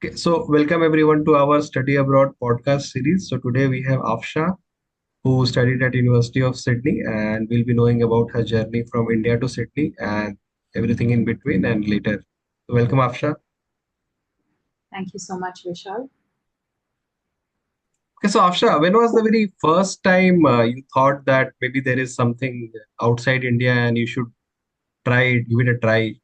Okay, so welcome everyone to our Study Abroad podcast series. So today we have Aafsha, who studied at University of Sydney, and we'll be knowing about her journey from India to Sydney and everything in between and later. So welcome, Aafsha. Thank you so much, Vishal. Okay, so Aafsha, when was the very first time you thought that maybe there is something outside India and you should try it, give it a try?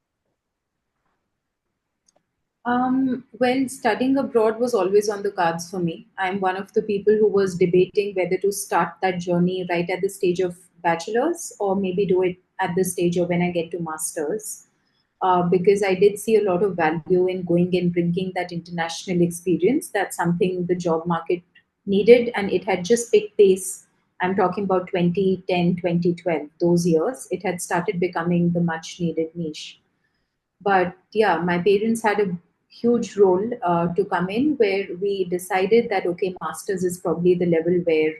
Well, studying abroad was always on the cards for me. I'm one of the people who was debating whether to start that journey right at the stage of bachelor's or maybe do it at the stage of when I get to master's. Because I did see a lot of value in going and bringing that international experience. That's something the job market needed, and it had just picked pace. I'm talking about 2010, 2012, those years. It had started becoming the much needed niche. But yeah, my parents had a huge role to come in where we decided that okay, masters is probably the level where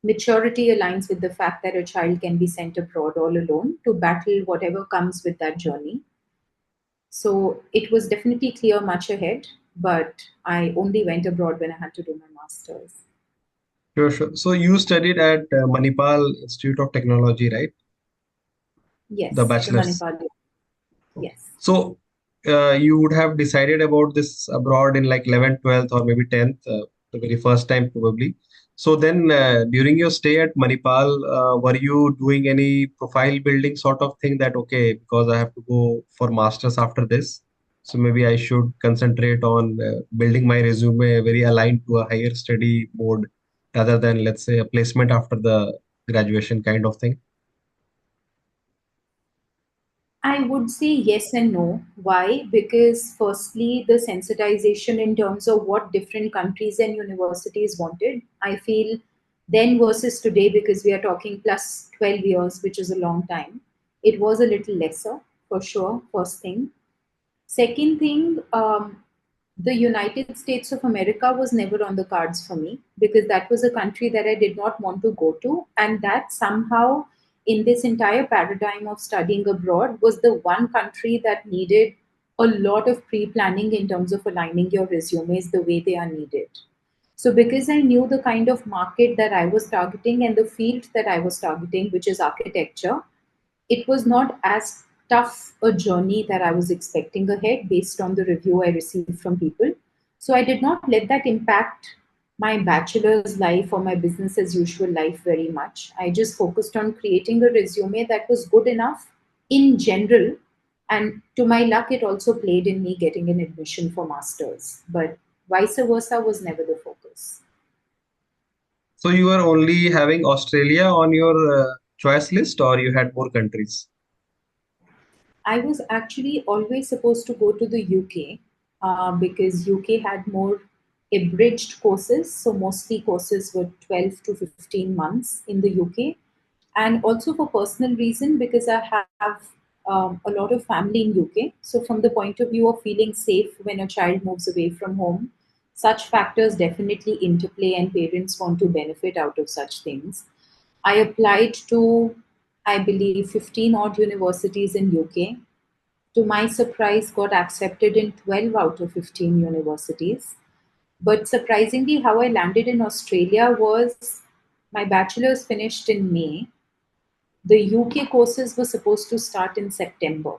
maturity aligns with the fact that a child can be sent abroad all alone to battle whatever comes with that journey. So it was definitely clear much ahead, but I only went abroad when I had to do my masters. Sure, sure. So you studied at Manipal Institute of Technology, right? The Yes, the bachelor's. Manipal. Okay. Yes. So you would have decided about this abroad in like 11th, 12th, or maybe 10th, the very first time probably. So then during your stay at Manipal, were you doing any profile building sort of thing that, okay, because I have to go for masters after this, so maybe I should concentrate on building my resume very aligned to a higher study mode rather than, let's say, a placement after the graduation kind of thing? I would say yes and no. Why? Because firstly, the sensitization in terms of what different countries and universities wanted, I feel then versus today, because we are talking plus 12 years, which is a long time, it was a little lesser for sure, first thing. Second thing, the United States of America was never on the cards for me because that was a country that I did not want to go to. And that somehow, in this entire paradigm of studying abroad, was the one country that needed a lot of pre planning in terms of aligning your resumes the way they are needed. So, because I knew the kind of market that I was targeting and the field that I was targeting, which is architecture, it was not as tough a journey that I was expecting ahead based on the review I received from people. So I did not let that impact my bachelor's life or my business as usual life very much. I just focused on creating a resume that was good enough in general. And to my luck, it also played in me getting an admission for master's. But vice versa was never the focus. So you were only having Australia on your choice list, or you had more countries? I was actually always supposed to go to the UK because UK had more abridged courses. So mostly courses were 12 to 15 months in the UK. And also for personal reason because I have a lot of family in UK. So from the point of view of feeling safe when a child moves away from home, such factors definitely interplay and parents want to benefit out of such things. I applied to, I believe, 15 odd universities in UK. To my surprise, got accepted in 12 out of 15 universities. But surprisingly, how I landed in Australia was my bachelor's finished in May. The UK courses were supposed to start in September.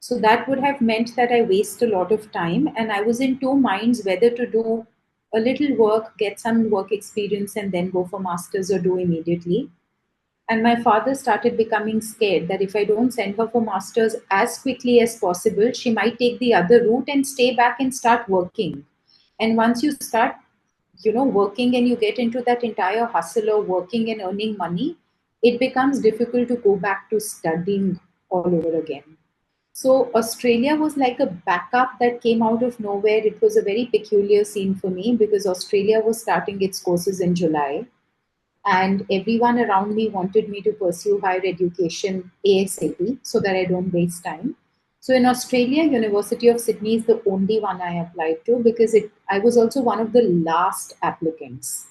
So that would have meant that I waste a lot of time, and I was in two minds whether to do a little work, get some work experience, and then go for masters or do immediately. And my father started becoming scared that if I don't send her for masters as quickly as possible, she might take the other route and stay back and start working. And once you start, working and you get into that entire hustle of working and earning money, it becomes difficult to go back to studying all over again. So Australia was like a backup that came out of nowhere. It was a very peculiar scene for me because Australia was starting its courses in July and everyone around me wanted me to pursue higher education ASAP so that I don't waste time. So in Australia, University of Sydney is the only one I applied to because I was also one of the last applicants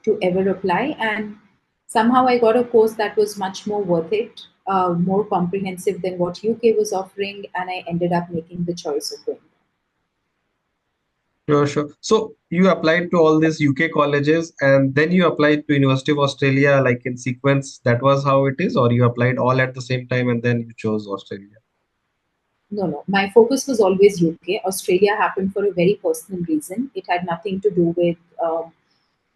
to ever apply, and somehow I got a course that was much more worth it, more comprehensive than what UK was offering, and I ended up making the choice of going. Sure, sure. So you applied to all these UK colleges and then you applied to University of Australia like in sequence. That was how it is, or you applied all at the same time and then you chose Australia. No, no. My focus was always UK. Australia happened for a very personal reason. It had nothing to do with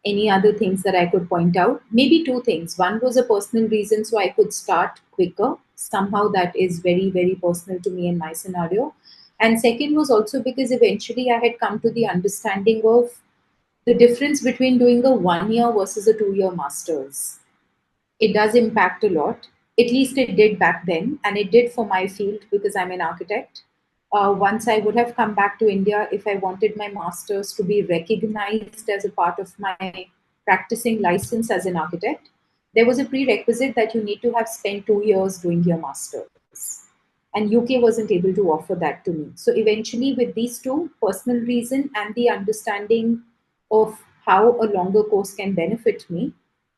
any other things that I could point out. Maybe two things. One was a personal reason, so I could start quicker. Somehow that is very, very personal to me in my scenario. And second was also because eventually I had come to the understanding of the difference between doing a 1 year versus a 2 year master's. It does impact a lot. At least it did back then, and it did for my field because I'm an architect. Once I would have come back to India, if I wanted my master's to be recognized as a part of my practicing license as an architect, there was a prerequisite that you need to have spent 2 years doing your master's. And UK wasn't able to offer that to me. So eventually, with these two, personal reason and the understanding of how a longer course can benefit me,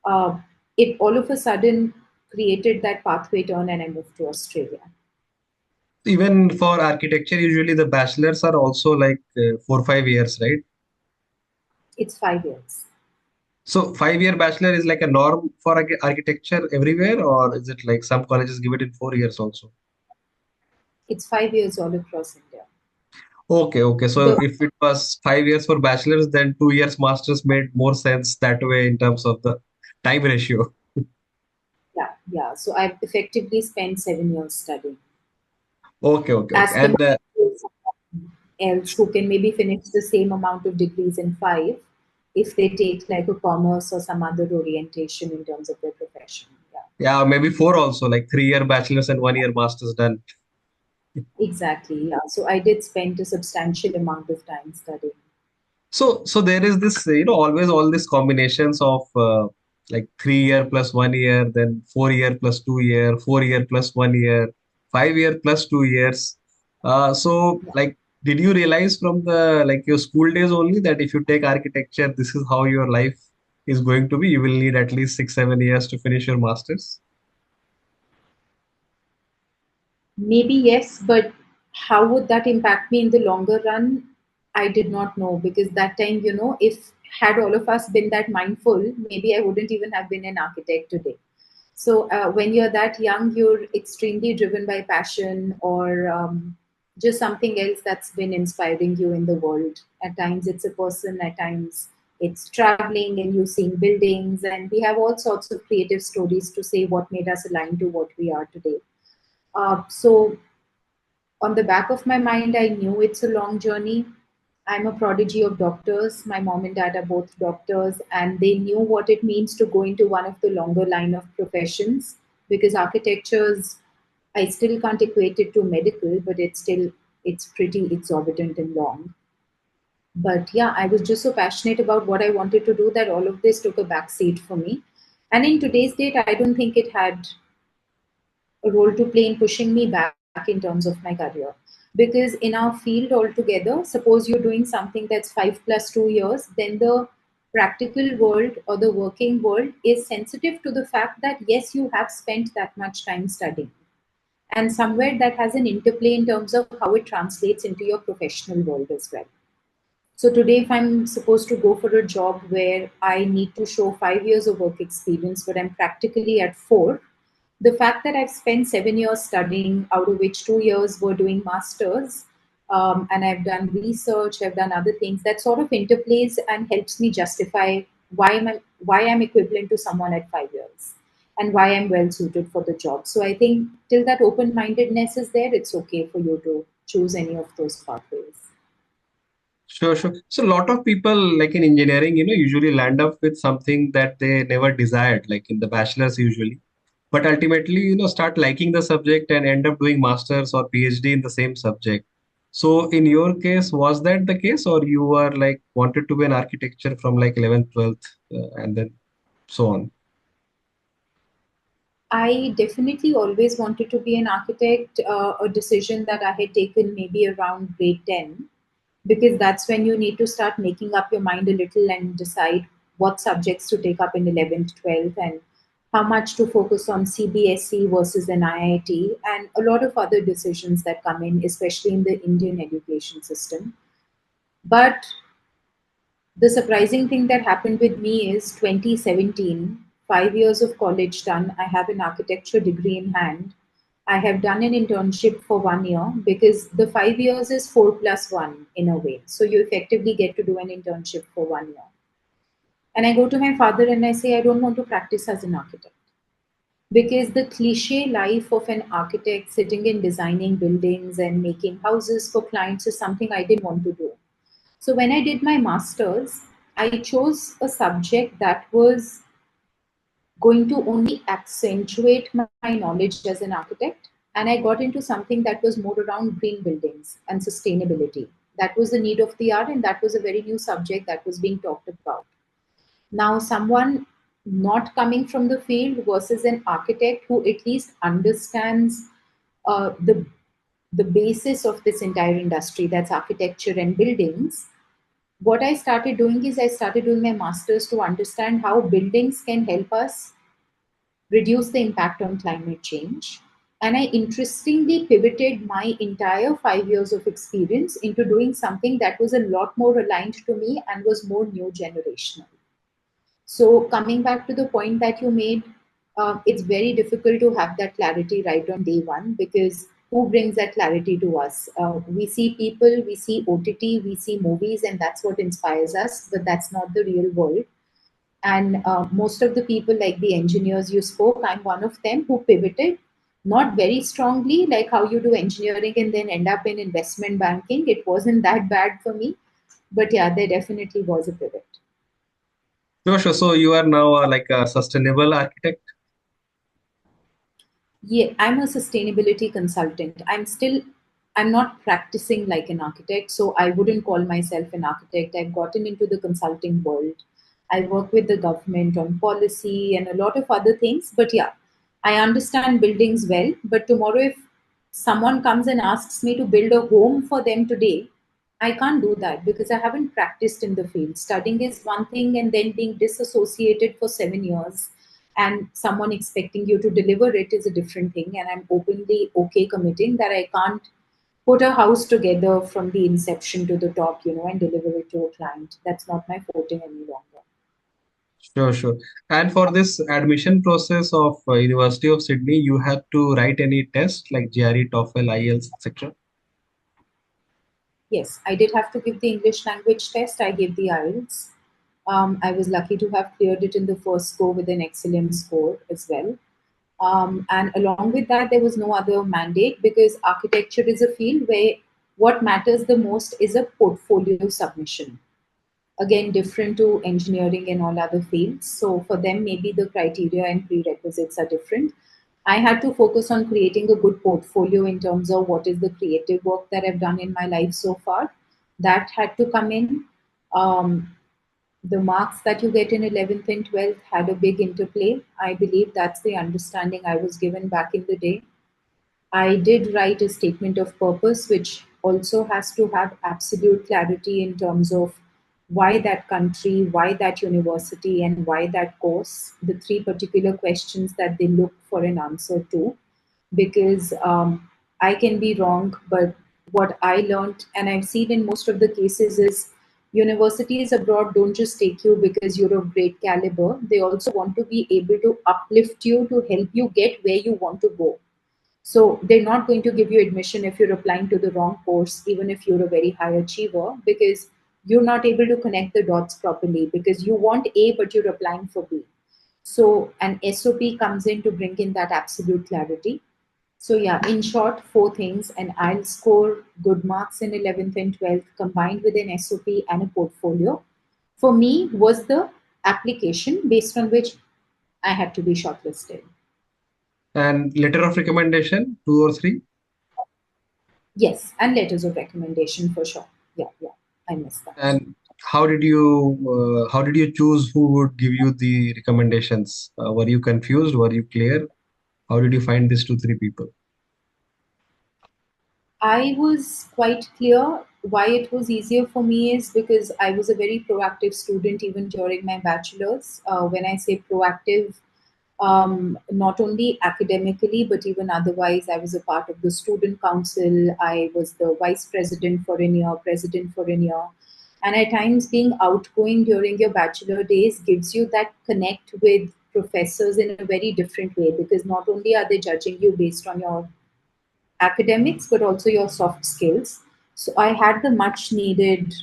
uh, it all of a sudden created that pathway turn and I moved to Australia. Even for architecture, usually the bachelors are also like 4 5 years, right? It's 5 years. So 5 year bachelor is like a norm for architecture everywhere, or is it like some colleges give it in 4 years also? It's 5 years all across India. Okay, okay. So The if it was 5 years for bachelors, then 2 years masters made more sense that way in terms of the time ratio. Yeah, yeah. So I've effectively spent 7 years studying. Okay, okay, okay. As And compared to someone else who can maybe finish the same amount of degrees in five if they take like a commerce or some other orientation in terms of their profession. Yeah. yeah, maybe four also, like 3 year bachelors and 1 year masters done. Exactly. Yeah. So I did spend a substantial amount of time studying. So there is this, always all these combinations of like 3 year plus 1 year, then 4 year plus 2 year, 4 year plus 1 year, 5 year plus 2 years. So Yeah. like, did you realize from the like your school days only that if you take architecture, this is how your life is going to be? You will need at least 6 7 years to finish your masters. Maybe yes, but how would that impact me in the longer run? I did not know because that time, if had all of us been that mindful, maybe I wouldn't even have been an architect today. So when you're that young, you're extremely driven by passion or just something else that's been inspiring you in the world. At times it's a person, at times it's traveling and you seeing buildings, and we have all sorts of creative stories to say what made us align to what we are today. So on the back of my mind, I knew it's a long journey. I'm a prodigy of doctors. My mom and dad are both doctors, and they knew what it means to go into one of the longer line of professions because architecture's, I still can't equate it to medical, but it's pretty exorbitant and long. But yeah, I was just so passionate about what I wanted to do that all of this took a back seat for me. And in today's date, I don't think it had a role to play in pushing me back in terms of my career. Because in our field altogether, suppose you're doing something that's 5 plus 2 years, then the practical world or the working world is sensitive to the fact that yes, you have spent that much time studying. And somewhere that has an interplay in terms of how it translates into your professional world as well. So today, if I'm supposed to go for a job where I need to show 5 years of work experience, but I'm practically at four, the fact that I've spent 7 years studying, out of which 2 years were doing masters, and I've done research, I've done other things, that sort of interplays and helps me justify why I'm equivalent to someone at 5 years and why I'm well suited for the job. So I think till that open mindedness is there, it's okay for you to choose any of those pathways. Sure, sure. So a lot of people like in engineering, usually land up with something that they never desired, like in the bachelor's usually. But ultimately, start liking the subject and end up doing masters or PhD in the same subject. So in your case, was that the case, or you were like wanted to be an architecture from like 11th, 12th, and then so on? I definitely always wanted to be an architect, a decision that I had taken maybe around grade 10, because that's when you need to start making up your mind a little and decide what subjects to take up in 11th, 12th, and how much to focus on CBSE versus an IIT, and a lot of other decisions that come in, especially in the Indian education system. But The surprising thing that happened with me is 2017, 5 years of college done. I have an architecture degree in hand. I have done an internship for 1 year because the 5 years is 4+1 in a way. So you effectively get to do an internship for 1 year. And I go to my father and I say, I don't want to practice as an architect. Because the cliche life of an architect sitting and designing buildings and making houses for clients is something I didn't want to do. So when I did my master's, I chose a subject that was going to only accentuate my knowledge as an architect. And I got into something that was more around green buildings and sustainability. That was the need of the hour, and that was a very new subject that was being talked about. Now, someone not coming from the field versus an architect who at least understands the basis of this entire industry, that's architecture and buildings. What I started doing is I started doing my master's to understand how buildings can help us reduce the impact on climate change. And I interestingly pivoted my entire 5 years of experience into doing something that was a lot more aligned to me and was more new generational. So, coming back to the point that you made, it's very difficult to have that clarity right on day one because who brings that clarity to us? We see people, we see OTT, we see movies, and that's what inspires us, but that's not the real world. And most of the people, like the engineers you spoke, I'm one of them who pivoted, not very strongly, like how you do engineering and then end up in investment banking. It wasn't that bad for me, but yeah, there definitely was a pivot. Sure, sure. So you are now like a sustainable architect. Yeah, I'm a sustainability consultant. I'm not practicing like an architect, so I wouldn't call myself an architect. I've gotten into the consulting world. I work with the government on policy and a lot of other things. But yeah, I understand buildings well. But tomorrow, if someone comes and asks me to build a home for them today, I can't do that because I haven't practiced in the field. Studying is one thing, and then being disassociated for 7 years and someone expecting you to deliver it is a different thing. And I'm openly okay committing that I can't put a house together from the inception to the top, and deliver it to a client. That's not my forte any longer. Sure, sure. And for this admission process of University of Sydney, you had to write any test like GRE, TOEFL, IELTS, etc. Yes, I did have to give the English language test. I gave the IELTS. I was lucky to have cleared it in the first go with an excellent score as well. And along with that, there was no other mandate because architecture is a field where what matters the most is a portfolio submission. Again, different to engineering and all other fields. So for them, maybe the criteria and prerequisites are different. I had to focus on creating a good portfolio in terms of what is the creative work that I've done in my life so far. That had to come in. Um, the marks that you get in 11th and 12th had a big interplay. I believe that's the understanding I was given back in the day. I did write a statement of purpose, which also has to have absolute clarity in terms of why that country, why that university, and why that course, the three particular questions that they look for an answer to. Because I can be wrong, but what I learned, and I've seen in most of the cases, is universities abroad don't just take you because you're of great caliber, they also want to be able to uplift you to help you get where you want to go. So they're not going to give you admission if you're applying to the wrong course, even if you're a very high achiever, because you're not able to connect the dots properly because you want A, but you're applying for B. So an SOP comes in to bring in that absolute clarity. So yeah, in short, four things, and I'll score good marks in 11th and 12th combined with an SOP and a portfolio. For me, was the application based on which I had to be shortlisted. And letter of recommendation, two or three. Yes, and letters of recommendation for sure. Yeah, yeah, I missed that. And how did you choose who would give you the recommendations? Were you confused? Were you clear? How did you find these two, three people? I was quite clear. Why it was easier for me is because I was a very proactive student even during my bachelor's. When I say proactive, not only academically but even otherwise, I was a part of the student council. I was the vice president for a year, president for a year, And at times, being outgoing during your bachelor days gives you that connect with professors in a very different way, because not only are they judging you based on your academics but also your soft skills. So I had the much needed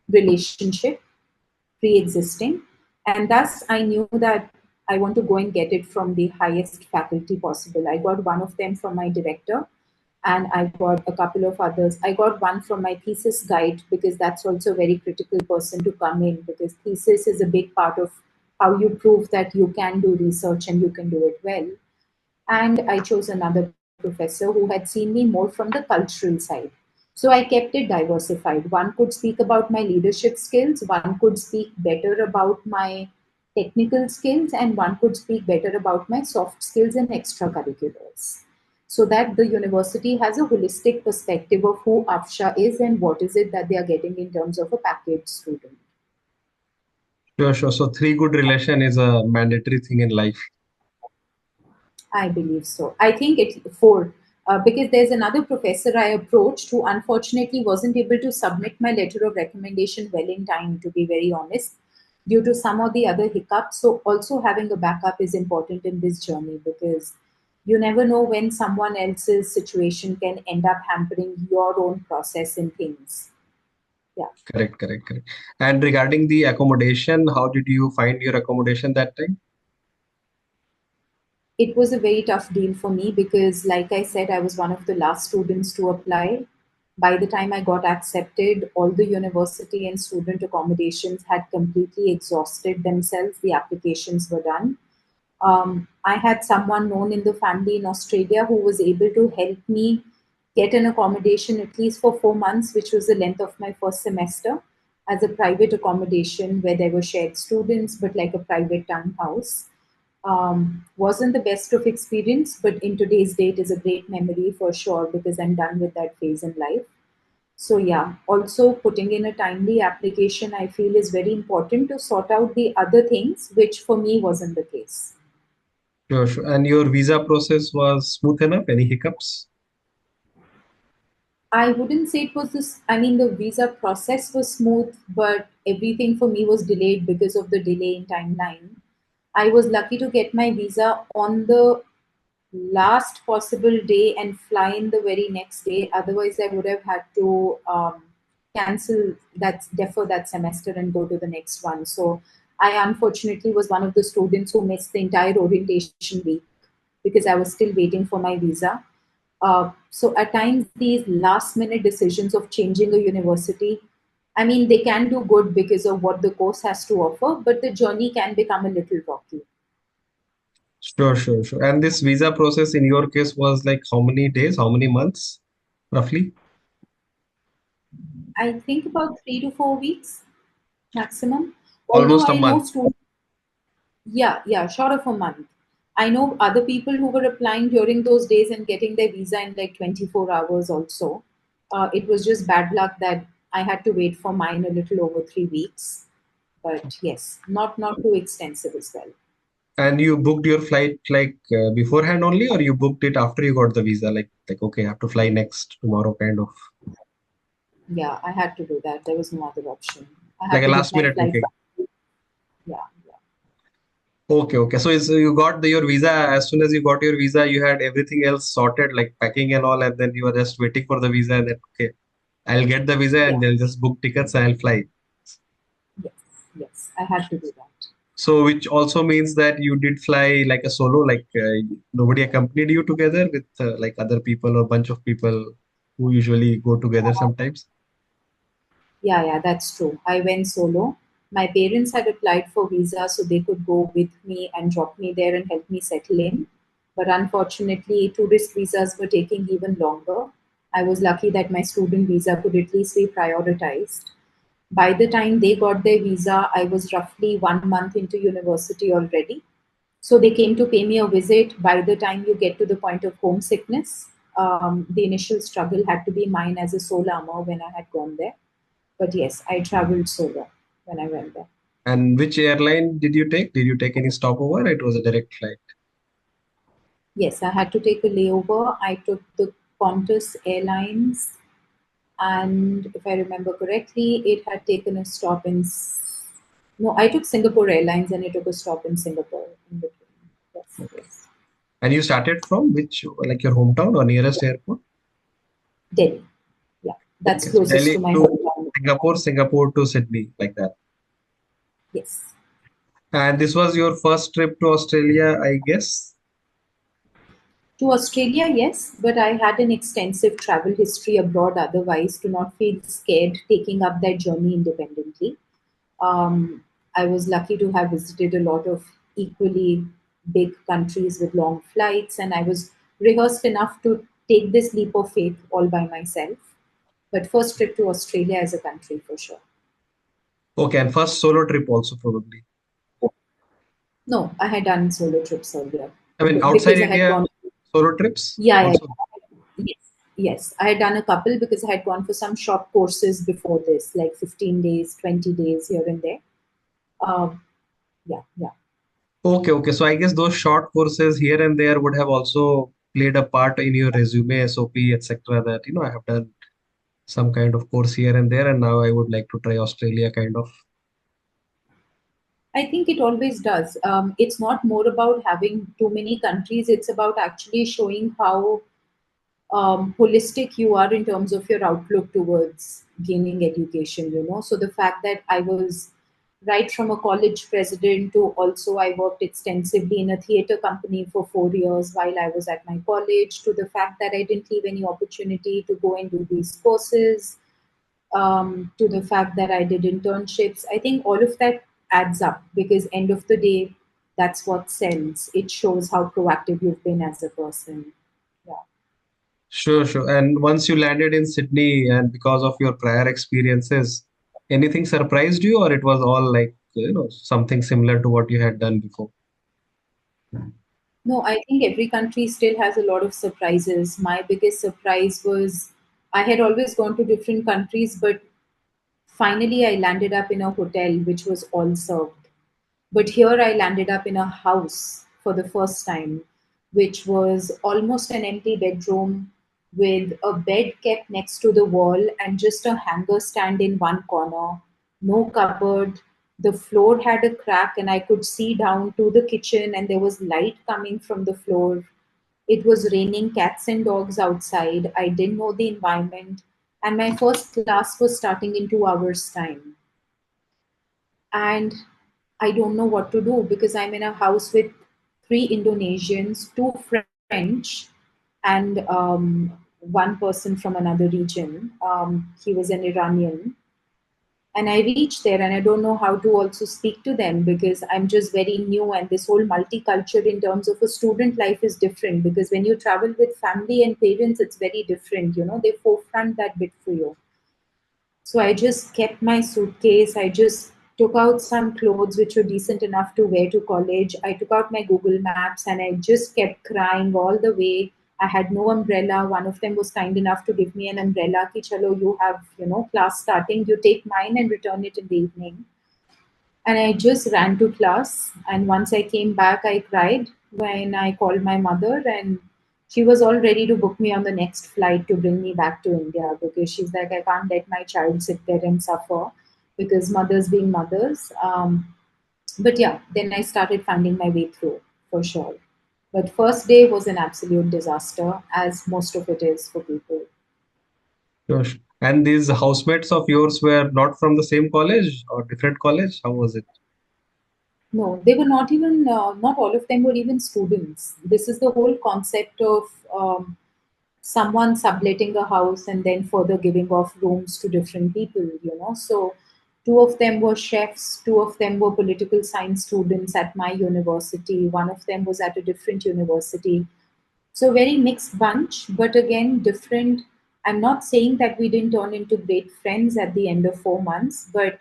relationship pre-existing, and thus I knew that I want to go and get it from the highest faculty possible. I got one of them from my director, and I got a couple of others. I got one from my thesis guide, because that's also a very critical person to come in, because thesis is a big part of how you prove that you can do research and you can do it well. And I chose another professor who had seen me more from the cultural side. So I kept it diversified. One could speak about my leadership skills, one could speak better about my technical skills, and one could speak better about my soft skills and extracurriculars. So that the university has a holistic perspective of who Afsha is and what is it that they are getting in terms of a packaged student. Sure, sure. So three good relation is a mandatory thing in life. I believe so. I think it's four, because there's another professor I approached who unfortunately wasn't able to submit my letter of recommendation well in time, to be very honest, due to some of the other hiccups. So, also having a backup is important in this journey, because you never know when someone else's situation can end up hampering your own process and things. Yeah. Correct, correct, correct. And regarding the accommodation, how did you find your accommodation that time? It was a very tough deal for me because, like I said, I was one of the last students to apply. By the time I got accepted, all the university and student accommodations had completely exhausted themselves. The applications were done. I had someone known in the family in Australia who was able to help me get an accommodation at least for 4 months, which was the length of my first semester, as a private accommodation where there were shared students, but like a private townhouse. Wasn't the best of experience, but in today's date is a great memory for sure, because I'm done with that phase in life. So yeah, also putting in a timely application I feel is very important to sort out the other things, which for me wasn't the case. Sure, sure. And your visa process was smooth enough? Any hiccups? I wouldn't say it was this. I mean, the visa process was smooth, but everything for me was delayed because of the delay in timeline. I was lucky to get my visa on the last possible day and fly in the very next day. Otherwise, I would have had to cancel that, defer that semester and go to the next one. So I unfortunately was one of the students who missed the entire orientation week because I was still waiting for my visa. So at times, these last minute decisions of changing a university, I mean, they can do good because of what the course has to offer, but the journey can become a little rocky. Sure, sure, sure. And this visa process in your case was like how many days, how many months, roughly? I think about 3 to 4 weeks maximum. Although Almost a I know month. students, yeah, yeah, short of a month. I know other people who were applying during those days and getting their visa in like 24 hours also. It was just bad luck that I had to wait for mine a little over 3 weeks. But yes, not too extensive as well. And you booked your flight like beforehand only, or you booked it after you got the visa? Like okay, I have to fly next tomorrow, kind of Yeah, I had to do that. There was no other option. I like had a to book last my minute flight booking. back. Yeah, yeah. Okay, okay. So you got your visa. As soon as you got your visa, you had everything else sorted, like packing and all, and then you were just waiting for the visa. And then okay, I'll get the visa, and Yeah, they'll just book tickets and I'll fly. yes, yes. I had to do that. So which also means that you did fly like a solo, like nobody accompanied you together with like other people or bunch of people who usually go together sometimes. Yeah, yeah, that's true. I went solo. My parents had applied for visa so they could go with me and drop me there and help me settle in. But unfortunately, tourist visas were taking even longer. I was lucky that my student visa could at least be prioritized. By the time they got their visa, I was roughly 1 month into university already. So they came to pay me a visit. By the time you get to the point of homesickness, the initial struggle had to be mine as a sole armor when I had gone there. But yes, I traveled solo when I went there. And which airline did you take? Did you take any stopover? It was a direct flight. Yes, I had to take a layover. I took the Qantas Airlines. And if I remember correctly, it had taken a stop in. No, I took Singapore Airlines and it took a stop in Singapore in between. Yes, Okay. yes. And you started from which, like your hometown or nearest airport? Delhi. Yeah, that's Okay, so closest to Delhi my to hometown. Singapore, Singapore to Sydney, like that. Yes. And this was your first trip to Australia, I guess. To Australia, yes, but I had an extensive travel history abroad otherwise to not feel scared taking up that journey independently. Um, I was lucky to have visited a lot of equally big countries with long flights, and I was rehearsed enough to take this leap of faith all by myself. But first trip to Australia as a country for sure. Okay, and first solo trip also probably. No, I had done solo trips earlier I mean, outside because I had India, gone. solo trips Yeah, yeah, also. yeah. Yes, yes. I had done a couple because I had gone for some short courses before this, like 15 days, 20 days here and there. Um, yeah, yeah. Okay, okay. So I guess those short courses here and there would have also played a part in your resume, SOP, etc. That, I have done some kind of course here and there, and now I would like to try Australia kind of. I think it always does. It's not more about having too many countries, it's about actually showing how holistic you are in terms of your outlook towards gaining education, you know. So the fact that I was right from a college president to also I worked extensively in a theater company for 4 years while I was at my college, to the fact that I didn't leave any opportunity to go and do these courses, to the fact that I did internships. I think all of that adds up because end of the day, that's what sells. It shows how proactive you've been as a person. Yeah. Sure, sure. And once you landed in Sydney and because of your prior experiences, anything surprised you, or it was all like, something similar to what you had done before? No, I think every country still has a lot of surprises. My biggest surprise was I had always gone to different countries, but finally I landed up in a hotel which was all served. But here I landed up in a house for the first time, which was almost an empty bedroom with a bed kept next to the wall and just a hanger stand in one corner, no cupboard. The floor had a crack, and I could see down to the kitchen, and there was light coming from the floor. It was raining cats and dogs outside. I didn't know the environment, and my first class was starting in 2 hours' time. And I don't know what to do because I'm in a house with three Indonesians, two French, and one person from another region. He was an Iranian. And I reached there and I don't know how to also speak to them because I'm just very new. And this whole multicultural in terms of a student life is different because when you travel with family and parents, it's very different. You know, they forefront that bit for you. So I just kept my suitcase. I just took out some clothes which were decent enough to wear to college. I took out my Google Maps and I just kept crying all the way. I had no umbrella. One of them was kind enough to give me an umbrella. Ki chalo, you have, class starting. You take mine and return it in the evening. And I just ran to class. And once I came back, I cried when I called my mother, and she was all ready to book me on the next flight to bring me back to India because she's like, I can't let my child sit there and suffer because mothers being mothers. But yeah, then I started finding my way through for sure. But first day was an absolute disaster, as most of it is for people. Sure. And these housemates of yours were not from the same college or different college? How was it? No, they were not even, not all of them were even students. This is the whole concept of someone subletting a house and then further giving off rooms to different people, you know. So, two of them were chefs, two of them were political science students at my university, one of them was at a different university. So, very mixed bunch, but again, different. I'm not saying that we didn't turn into great friends at the end of 4 months, but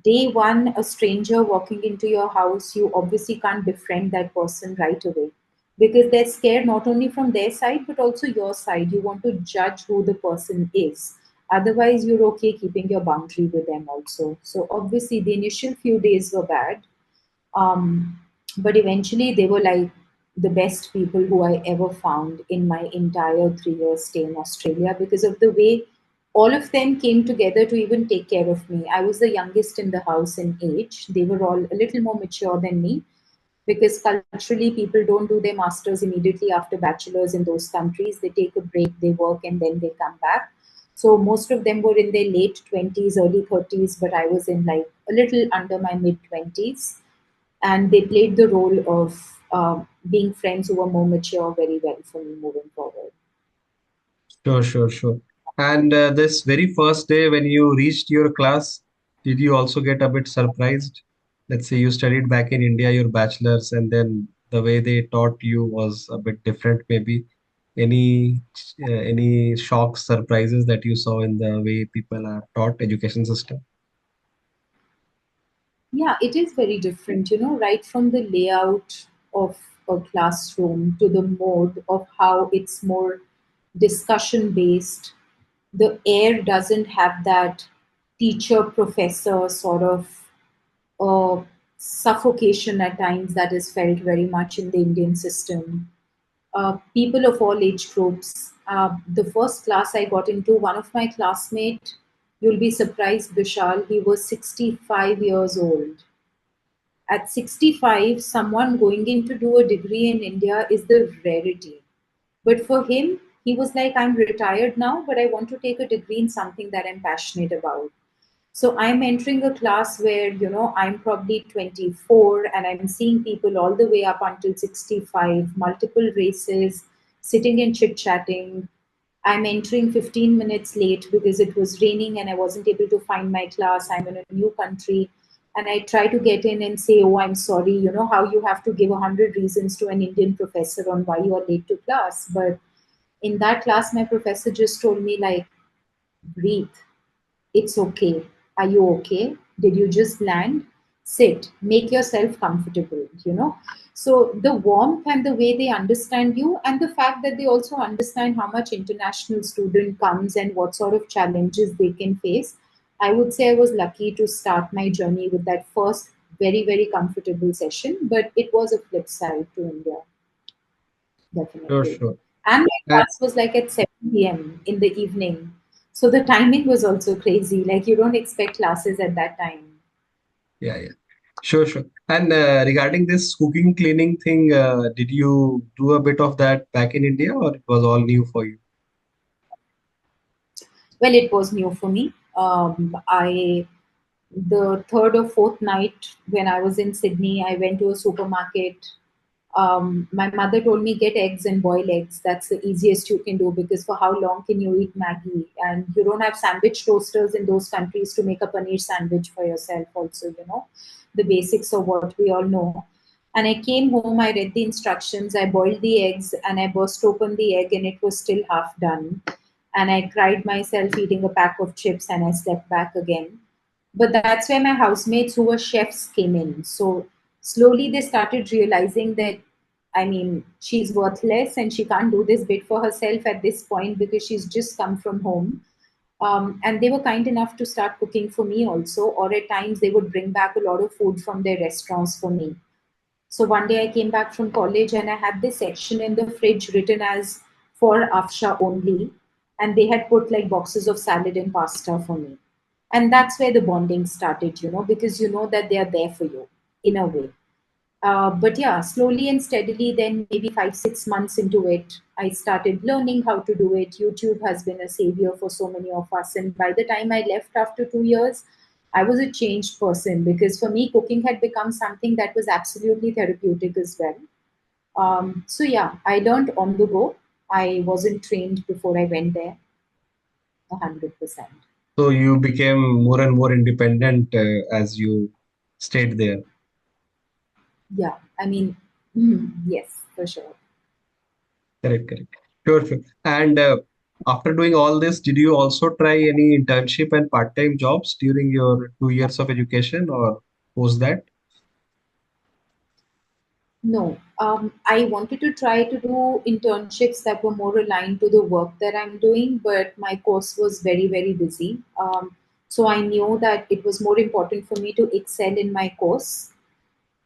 day one, a stranger walking into your house, you obviously can't befriend that person right away because they're scared not only from their side but also your side. You want to judge who the person is. Otherwise, you're okay keeping your boundary with them also. So, obviously, the initial few days were bad. Um, but eventually, they were like the best people who I ever found in my entire 3 year stay in Australia because of the way all of them came together to even take care of me. I was the youngest in the house in age. They were all a little more mature than me because culturally people don't do their masters immediately after bachelor's in those countries. They take a break, they work, and then they come back. So most of them were in their late 20s, early 30s, but I was in like a little under my mid 20s. And they played the role of being friends who were more mature very well for me moving forward. Sure, sure, sure. And this very first day when you reached your class, did you also get a bit surprised? Let's say you studied back in India, your bachelor's, and then the way they taught you was a bit different, maybe. Any any shock surprises that you saw in the way people are taught education system? Yeah, it is very different, right from the layout of a classroom to the mode of how it's more discussion based. The air doesn't have that teacher professor sort of suffocation at times that is felt very much in the Indian system. People of all age groups. The first class I got into, one of my classmates, you'll be surprised, Vishal, he was 65 years old. At 65, someone going in to do a degree in India is the rarity. But for him, he was like, I'm retired now, but I want to take a degree in something that I'm passionate about. So I'm entering a class where, I'm probably 24 and I'm seeing people all the way up until 65, multiple races, sitting and chit chatting. I'm entering 15 minutes late because it was raining and I wasn't able to find my class. I'm in a new country. And I try to get in and say, oh, I'm sorry. You know how you have to give 100 reasons to an Indian professor on why you are late to class. But in that class, my professor just told me, like, breathe. It's okay. Are you okay? Did you just land? Sit. Make yourself comfortable. So the warmth and the way they understand you, and the fact that they also understand how much international student comes and what sort of challenges they can face. I would say I was lucky to start my journey with that first very, very comfortable session, but it was a flip side to India, Sure, definitely. sure. And my class was like at 7 p.m. in the evening. So the timing was also crazy. Like you don't expect classes at that time. Yeah, yeah. Sure, sure. And regarding this cooking cleaning thing, did you do a bit of that back in India or it was all new for you? Well, it was new for me. I the third or fourth night when I was in Sydney, I went to a supermarket. My mother told me get eggs and boil eggs. That's the easiest you can do because for how long can you eat Maggie? And you don't have sandwich toasters in those countries to make a paneer sandwich for yourself. Also, the basics of what we all know. And I came home, I read the instructions, I boiled the eggs, and I burst open the egg, and it was still half done. And I cried myself eating a pack of chips, and I slept back again. But that's where my housemates, who were chefs, came in. So slowly they started realizing that, I mean, she's worthless and she can't do this bit for herself at this point because she's just come from home. And they were kind enough to start cooking for me also, or at times they would bring back a lot of food from their restaurants for me. So one day I came back from college and I had this section in the fridge written as for Afsha only. And they had put like boxes of salad and pasta for me. And that's where the bonding started, because you know that they are there for you in a way. But yeah, slowly and steadily, then maybe 5, 6 months into it, I started learning how to do it. YouTube has been a savior for so many of us. And by the time I left after 2 years, I was a changed person because for me, cooking had become something that was absolutely therapeutic as well. So yeah, I learned on the go. I wasn't trained before I went there, 100%. So you became more and more independent as you stayed there. Yeah, I mean, yes, for sure. Correct, correct. Sure, sure. And after doing all this, did you also try any internship and part-time jobs during your 2 years of education or post that? No, I wanted to try to do internships that were more aligned to the work that I'm doing, but my course was very, very busy. So I knew that it was more important for me to excel in my course.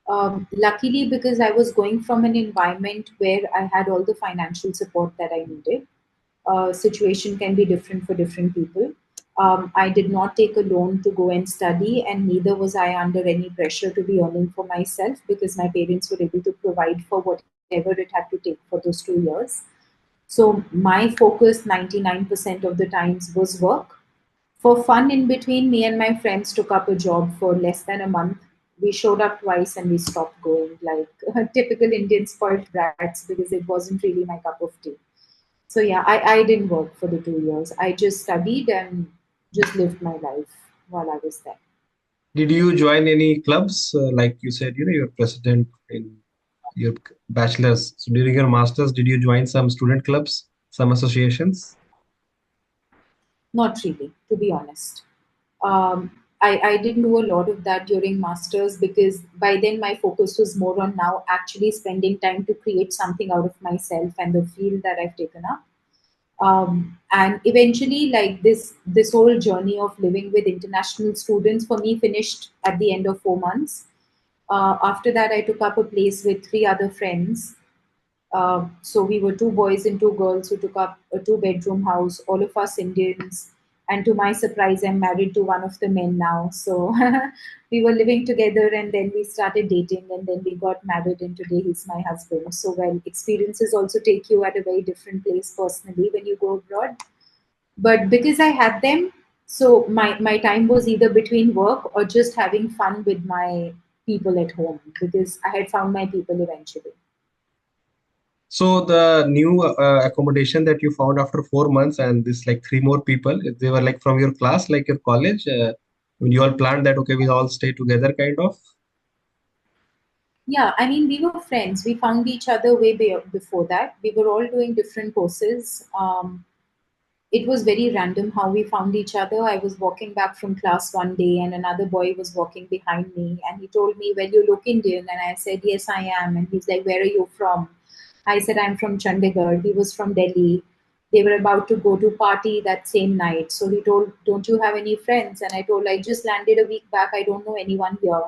Luckily, because I was going from an environment where I had all the financial support that I needed. situation can be different for different people. I did not take a loan to go and study, and neither was I under any pressure to be earning for myself because my parents were able to provide for whatever it had to take for those 2 years. So my focus 99% of the times was work. For fun in between, me and my friends took up a job for less than a month. We showed up twice and we stopped going, like typical Indian spoiled brats, because it wasn't really my cup of tea. So yeah, I didn't work for the 2 years. I just studied and just lived my life while I was there. Did you join any clubs? Like you said, you're president in your bachelor's. So during your master's, did you join some student clubs, some associations? Not really, to be honest. I didn't do a lot of that during masters because by then my focus was more on now actually spending time to create something out of myself and the field that I've taken up. And eventually, like this whole journey of living with international students for me finished at the end of 4 months. After that, I took up a place with three other friends. So we were two boys and two girls who took up a two-bedroom house, all of us Indians. And to my surprise, I'm married to one of the men now. So we were living together and then we started dating and then we got married and today he's my husband. So, well, experiences also take you at a very different place personally when you go abroad. But because I had them, so my time was either between work or just having fun with my people at home because I had found my people eventually. So the new accommodation that you found after 4 months and this like three more people, they were like from your class, like your college. When you all planned that, okay, we'll all stay together, kind of. Yeah, I mean, we were friends. We found each other way before that. We were all doing different courses. It was very random how we found each other. I was walking back from class one day, and another boy was walking behind me, and he told me, "Well, you look Indian," and I said, "Yes, I am." And he's like, "Where are you from?" I said, "I'm from Chandigarh." He was from Delhi. They were about to go to party that same night, so he told, "Don't you have any friends?" And I told, "I just landed a week back. I don't know anyone here."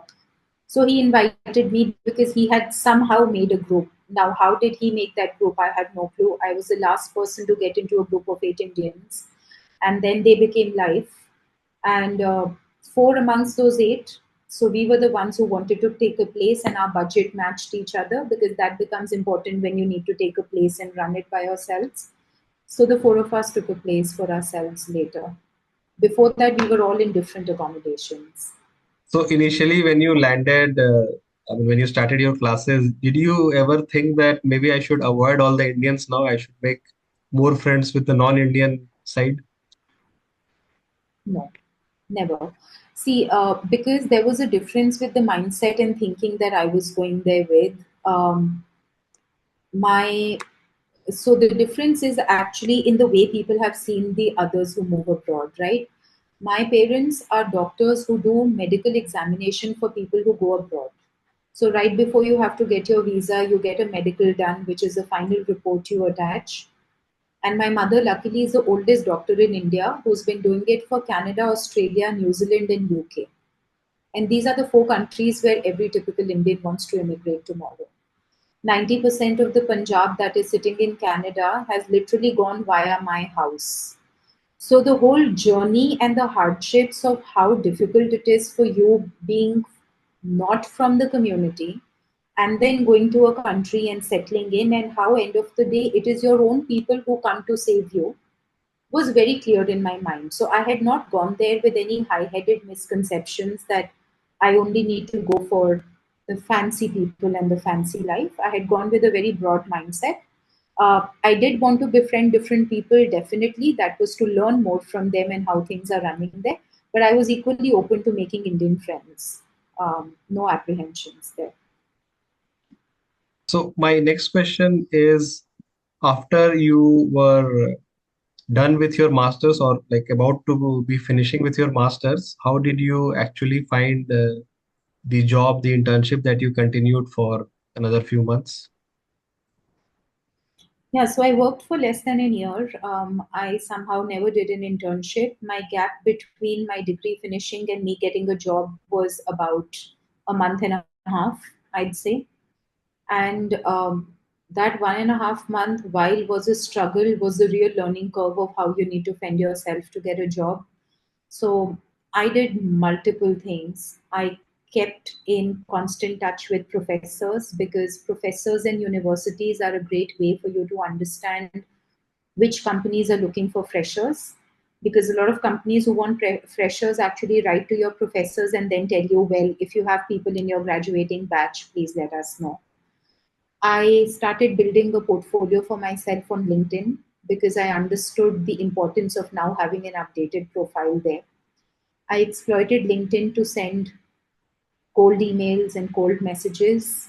So he invited me because he had somehow made a group. Now, how did he make that group? I had no clue. I was the last person to get into a group of 8 Indians. And then they became live. And four amongst those eight, so we were the ones who wanted to take a place and our budget matched each other because that becomes important when you need to take a place and run it by yourselves. So the four of us took a place for ourselves later. Before that, we were all in different accommodations. So initially, when you landed, I mean, when you started your classes, did you ever think that maybe I should avoid all the Indians now? I should make more friends with the non-Indian side? No, never. See, because there was a difference with the mindset and thinking that I was going there with. My So the difference is actually in the way people have seen the others who move abroad, right? My parents are doctors who do medical examination for people who go abroad. So right before you have to get your visa, you get a medical done, which is a final report you attach. And my mother, luckily, is the oldest doctor in India who's been doing it for Canada, Australia, New Zealand, and UK. And these are the four countries where every typical Indian wants to immigrate tomorrow. 90% of the Punjab that is sitting in Canada has literally gone via my house. So the whole journey and the hardships of how difficult it is for you being not from the community and then going to a country and settling in, and how end of the day it is your own people who come to save you, was very clear in my mind. So I had not gone there with any high headed misconceptions that I only need to go for the fancy people and the fancy life. I had gone with a very broad mindset. I did want to befriend different people, definitely. That was to learn more from them and how things are running there. But I was equally open to making Indian friends. No apprehensions there. So my next question is, after you were done with your masters or like about to be finishing with your masters, how did you actually find the job, the internship that you continued for another few months? Yeah, so I worked for less than a year. I somehow never did an internship. My gap between my degree finishing and me getting a job was about a month and a half, I'd say. And that 1.5 month, while was a struggle, was the real learning curve of how you need to fend yourself to get a job. So I did multiple things. I kept in constant touch with professors, because professors and universities are a great way for you to understand which companies are looking for freshers. Because a lot of companies who want freshers actually write to your professors and then tell you, well, if you have people in your graduating batch, please let us know. I started building a portfolio for myself on LinkedIn because I understood the importance of now having an updated profile there. I exploited LinkedIn to send cold emails and cold messages.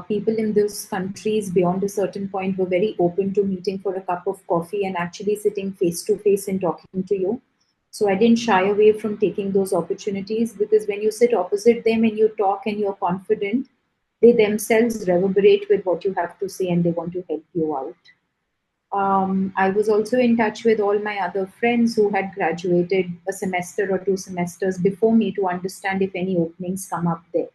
People in those countries beyond a certain point were very open to meeting for a cup of coffee and actually sitting face to face and talking to you. So I didn't shy away from taking those opportunities, because when you sit opposite them and you talk and you're confident, they themselves reverberate with what you have to say and they want to help you out. I was also in touch with all my other friends who had graduated a semester or 2 semesters before me to understand if any openings come up there.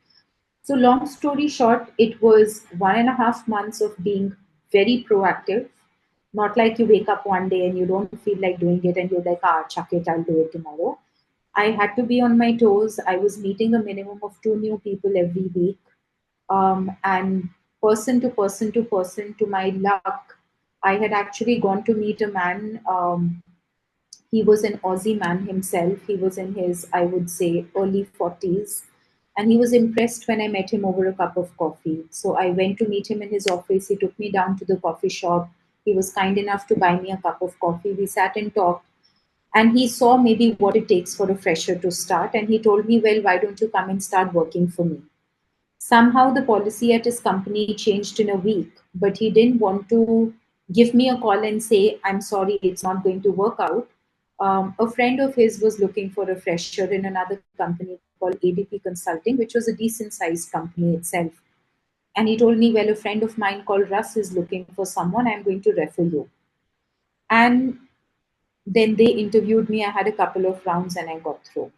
So, long story short, it was 1.5 months of being very proactive. Not like you wake up one day and you don't feel like doing it and you're like, ah, chuck it, I'll do it tomorrow. I had to be on my toes. I was meeting a minimum of two new people every week. And person to person to person, to my luck, I had actually gone to meet a man. He was an Aussie man himself. He was in his, I would say, early 40s. And he was impressed when I met him over a cup of coffee. So I went to meet him in his office. He took me down to the coffee shop. He was kind enough to buy me a cup of coffee. We sat and talked. And he saw maybe what it takes for a fresher to start. And he told me, well, why don't you come and start working for me? Somehow the policy at his company changed in a week, but he didn't want to give me a call and say, I'm sorry, it's not going to work out. A friend of his was looking for a fresher in another company called ADP Consulting, which was a decent sized company itself. And he told me, well, a friend of mine called Russ is looking for someone, I'm going to refer you. And then they interviewed me. I had a couple of rounds and I got through.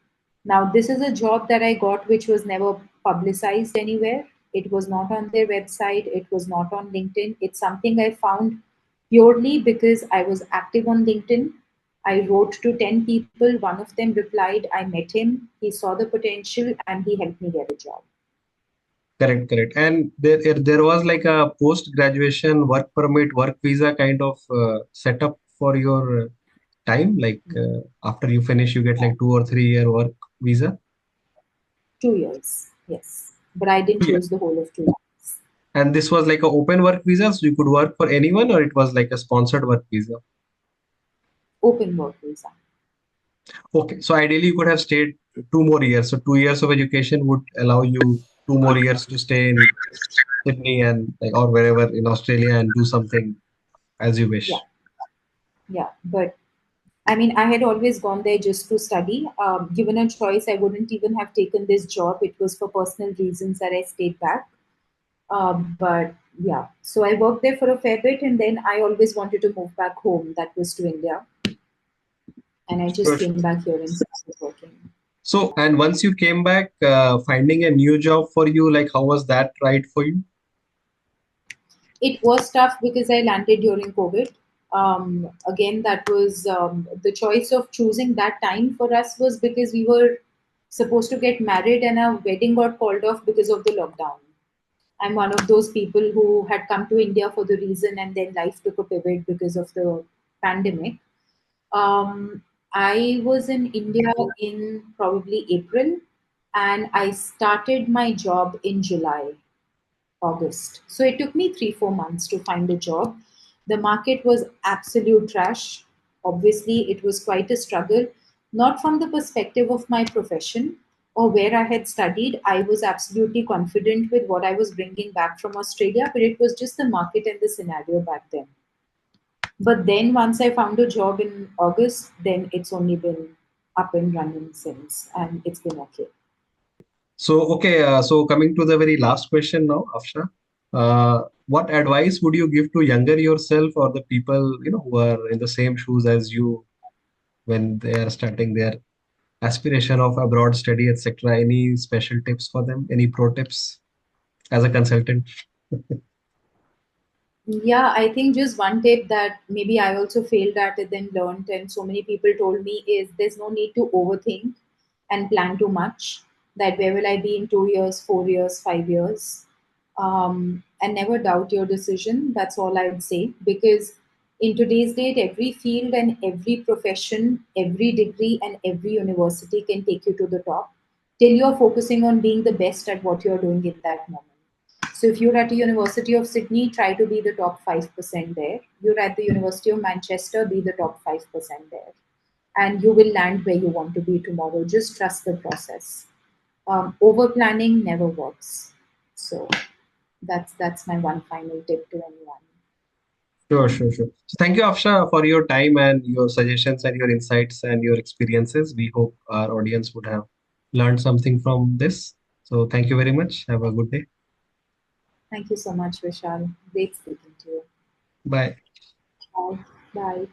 Now, this is a job that I got which was never publicized anywhere. It was not on their website, it was not on LinkedIn. It's something I found purely because I was active on LinkedIn. I wrote to 10 people, one of them replied, I met him, he saw the potential, and he helped me get a job. Correct, correct. And there was like a post-graduation work permit, work visa kind of setup for your time. Like after you finish, you get like 2 or 3 year work visa. 2 years, yes. But I didn't Yeah. use the whole of 2 years. And this was like a open work visa, so you could work for anyone, or it was like a sponsored work visa. Open work visa. Okay, so ideally you could have stayed 2 more years. So 2 years of education would allow you 2 more years to stay in Sydney and like or wherever in Australia and do something as you Yeah, wish. yeah. But I mean, I had always gone there just to study. Given a choice, I wouldn't even have taken this job. It was for personal reasons that I stayed back. But yeah, so I worked there for a fair bit, and then I always wanted to move back home. That was to India, and I just Sure. came back here and started working. So, and once you came back, finding a new job for you, like how was that right for you? It was tough because I landed during COVID. Again, that was the choice of choosing that time for us was because we were supposed to get married, and our wedding got called off because of the lockdown. I'm one of those people who had come to India for the reason, and then life took a pivot because of the pandemic. Um, I was in India in probably April, and I started my job in July, August. So it took me 3, 4 months to find a job. The market was absolute trash. Obviously, it was quite a struggle, not from the perspective of my profession or where I had studied. I was absolutely confident with what I was bringing back from Australia, but it was just the market and the scenario back then. But then once I found a job in August, then it's only been up and running since, and it's been okay. So, okay, so coming to the very last question now, Afsha, what advice would you give to younger yourself or the people, who are in the same shoes as you when they are starting their aspiration of abroad study, etc.? Any special tips for them? Any pro tips as a consultant? Yeah, I think just one tip that maybe I also failed at it, then learned, and so many people told me is there's no need to overthink and plan too much. That where will I be in 2 years, 4 years, 5 years? And never doubt your decision. That's all I would say. Because in today's date, every field and every profession, every degree, and every university can take you to the top till you're focusing on being the best at what you're doing in that moment. So if you're at the University of Sydney, try to be the top 5% there. You're at the University of Manchester, be the top 5% there. And you will land where you want to be tomorrow. Just trust the process. Over planning never works. So that's my one final tip to anyone. Sure, sure, sure. So thank you, Afsha, for your time and your suggestions and your insights and your experiences. We hope our audience would have learned something from this. So thank you very much. Have a good day. Thank you so much, Vishal. Great speaking to you. Bye. Bye. Bye.